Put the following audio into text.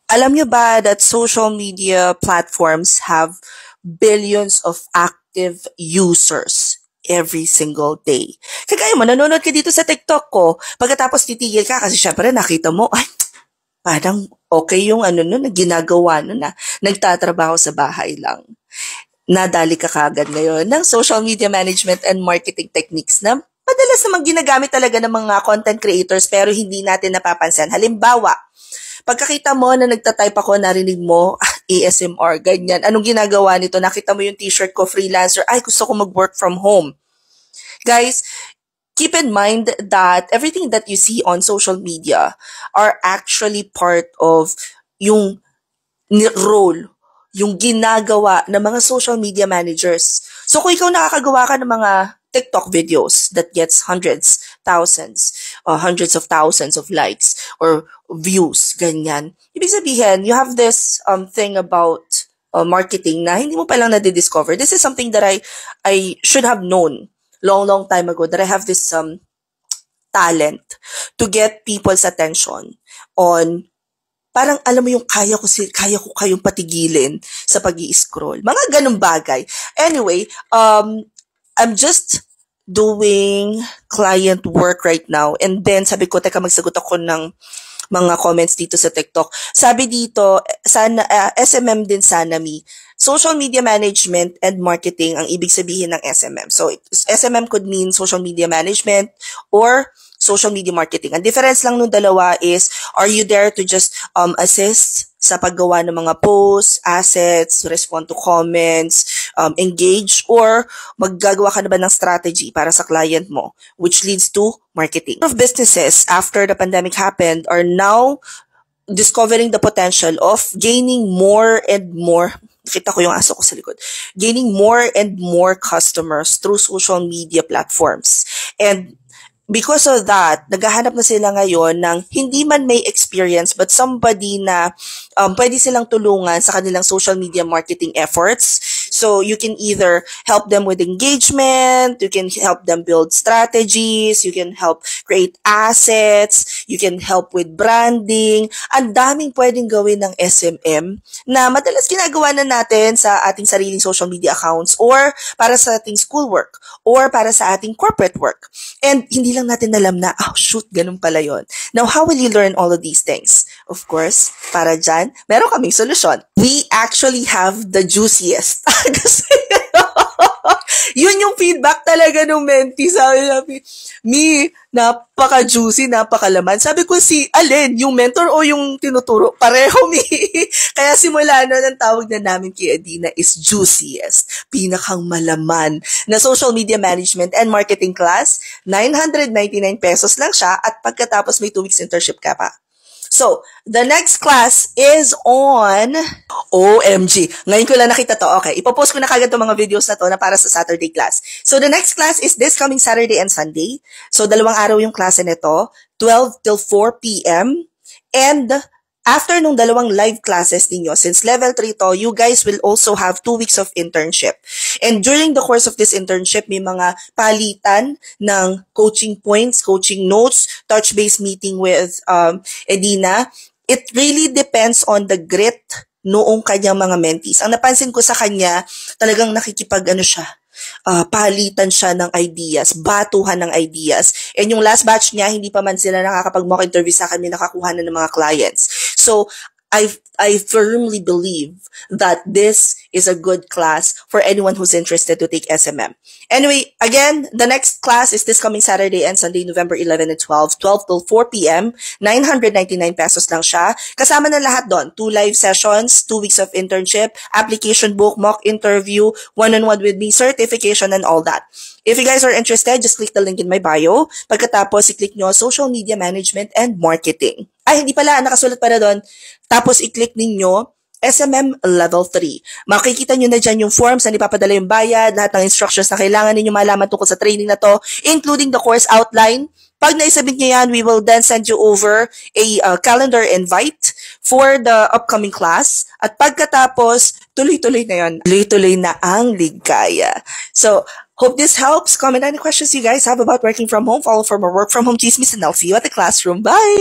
Alam nyo ba that social media platforms have billions of active users every single day? Kagaya mo, nanonood ka dito sa TikTok ko, pagkatapos titigil ka kasi syempre nakita mo, ay, parang okay yung ano nun, ginagawa nun na nagtatrabaho sa bahay lang. Nadali ka kagad ngayon ng social media management and marketing techniques na madalas namang ginagamit talaga ng mga content creators pero hindi natin napapansin. Halimbawa, pagkakita mo na nagtatype ako, narinig mo, ASMR, ganyan. Anong ginagawa nito? Nakita mo yung t-shirt ko, freelancer, ay gusto ko mag-work from home. Guys, keep in mind that everything that you see on social media are actually part of yung role, yung ginagawa ng mga social media managers. So kung ikaw nakakagawa ka ng mga TikTok videos that gets hundreds of thousands of likes or views, ganyan. Ibig sabihin, you have this thing about marketing na hindi mo palang na-discover. This is something that I should have known long time ago, that I have this talent to get people's attention on parang alam mo yung kaya ko kayong patigilin sa pag-i-scroll. Mga ganung bagay. Anyway, I'm just doing client work right now. And then sabi ko, teka, magsagot ako ng mga comments dito sa TikTok. Sabi dito, sana, SMM din sana mi. Social media management and marketing ang ibig sabihin ng SMM. So, SMM could mean social media management or social media marketing. Ang difference lang nung dalawa is, are you there to just assist sa paggawa ng mga posts, assets, respond to comments, engage, or maggagawa ka na ba ng strategy para sa client mo, which leads to marketing. A lot of businesses, after the pandemic happened, are now discovering the potential of gaining more and more, nakita ko yung aso ko sa likod, gaining more and more customers through social media platforms. And because of that, naghahanap na sila ngayon ng hindi man may experience but somebody na pwede silang tulungan sa kanilang social media marketing efforts. So you can either help them with engagement, you can help them build strategies, you can help create assets, you can help with branding. Ang daming pwedeng gawin ng SMM na madalas ginagawa na natin sa ating sariling social media accounts or para sa ating schoolwork or para sa ating corporate work. And hindi lang natin alam na, oh shoot, ganun pala yun. Now, how will you learn all of these things? Of course, para dyan, meron kaming solusyon. We actually have the juiciest. Kasi, yun yung feedback talaga ng mentee. Sabi, Mi, napaka-juicy, napakalaman. Sabi ko si Alin, yung mentor o yung tinuturo? Pareho, Mi. Kaya simula nun, ang tawag na namin kay Adina is juiciest. Pinakang malaman na social media management and marketing class. 999 pesos lang siya at pagkatapos may 2 weeks internship ka pa. So, the next class is on OMG. Ngayon ko lang nakita to. Okay, ipopost ko na kagad itong mga videos na to na para sa Saturday class. So, the next class is this coming Saturday and Sunday. So, 2 araw yung klase nito, 12 till 4 p.m. And after nung 2 live classes ninyo, since level 3 to, you guys will also have 2 weeks of internship. And during the course of this internship, may mga palitan ng coaching points, coaching notes, touch-base meeting with Edina. It really depends on the grit noong kanyang mga mentees. Ang napansin ko sa kanya, talagang palitan siya ng ideas, batuhan ng ideas. And yung last batch niya, hindi pa man sila nakakapag-mock interview sa akin, nakakuha na ng mga clients. So, I firmly believe that this is a good class for anyone who's interested to take SMM. Anyway, again, the next class is this coming Saturday and Sunday, November 11 and 12, 12 till 4 p.m. 999 pesos lang siya. Kasama na lahat doon. 2 live sessions, 2 weeks of internship, application book, mock interview, one-on-one with me, certification, and all that. If you guys are interested, just click the link in my bio. Pagkatapos, i-click nyo social media management and marketing. Ay, hindi pala, nakasulat para doon. Tapos, i-click ninyo SMM Level 3. Makikita nyo na dyan yung forms na ipapadala yung bayad, lahat ng instructions na kailangan ninyo malaman tungkol sa training na to, including the course outline. Pag naisabit nyo yan, we will then send you over a calendar invite for the upcoming class. At pagkatapos, tuloy-tuloy na yan. Tuloy-tuloy na ang ligaya. So, hope this helps. Comment any questions you guys have about working from home. Follow for more work from home chismis and I'll see you at the classroom. Bye!